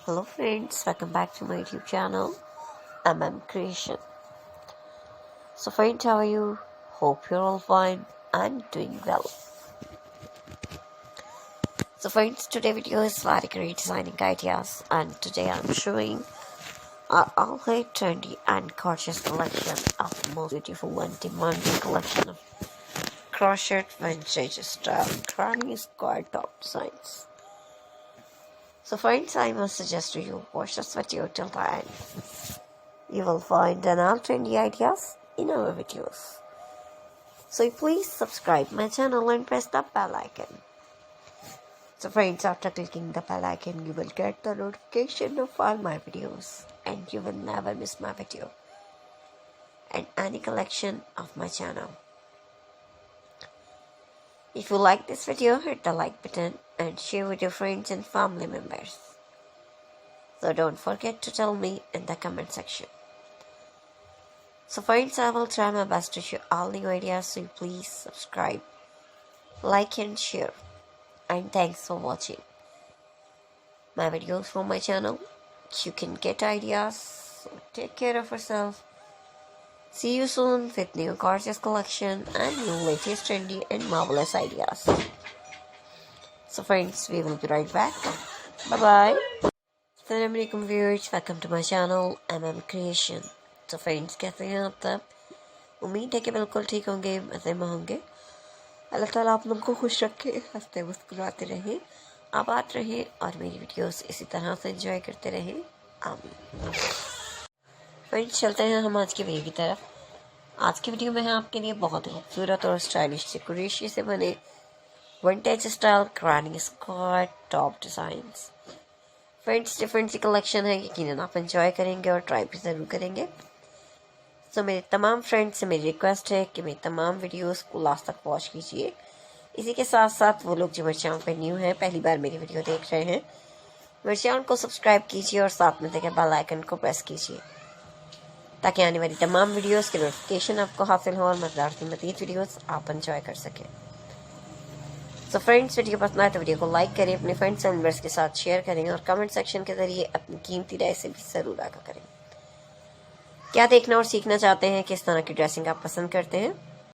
Hello friends, welcome back to my YouTube channel, Creation. So friends, how are you? Hope you're all fine and doing well. So friends, today video is very great designing ideas, and today I'm showing our all-day trendy and gorgeous collection of most beautiful and demanding collection of crochet vintage style granny square top designs. So friends, I must suggest to you watch this video till the end. You will find an all trendy ideas in our videos. So please subscribe my channel and press the bell icon. So friends, after clicking the bell icon, you will get the notification of all my videos and you will never miss my video and any collection of my channel. If you like this video, hit the like button and share with your friends and family members. So don't forget to tell me in the comment section. So friends, I will try my best to share all new ideas, so please subscribe, like and share. And thanks for watching my videos from my channel. You can get ideas, so take care of yourself. See you soon with new gorgeous collection and new latest trendy and marvelous ideas. So friends, we will be right back. Bye bye. Assalamu alaikum viewers, welcome to my channel Creation. So friends, कैसे हैं आप सब? उम्मीद है कि बिल्कुल ठीक होंगे, मज़े में होंगे। अल्लाह ताला आप लोगों को खुश रखे, हंसते मुस्कुराते रहें, आबाद रहें और मेरी वीडियोस इसी तरह से एंजॉय करते रहें। आमीन। फ्रेंड्स, चलते हैं हम आज की वीडियो की तरफ। आज की वीडियो में है आपके लिए बहुत ही खूबसूरत और स्टाइलिश से कुरेशी से बने vintage style granny skirt top designs. Friends, different सी कलेक्शन है, यकीनन आप एंजॉय करेंगे और ट्राई भी ज़रूर करेंगे। तो मेरे तमाम फ्रेंड्स से मेरी रिक्वेस्ट है कि मेरी तमाम वीडियोस को लास्ट तक वॉच कीजिए। इसी के साथ साथ वो लोग जो मेरे चैनल पे न्यू हैं, पहली बार मेरी वीडियो देख रहे हैं, मेरे चैनल को सब्सक्राइब कीजिए और साथ में देखे बेल आइकन को प्रेस कीजिए ताकि आने वाली तमाम वीडियोस की नोटिफिकेशन आपको हासिल हो और मज़ेदार से मज़ीद वीडियोस आप एंजॉय कर सकें। तो फ्रेंड्स, वीडियो पसंद आए तो वीडियो को लाइक करें, अपने फ्रेंड्स एंड मेंबर्स के साथ शेयर करें और कमेंट सेक्शन के ज़रिए अपनी कीमती राय से भी ज़रूर आगाह करें। क्या देखना और सीखना चाहते हैं, किस तरह की ड्रेसिंग आप पसंद करते हैं,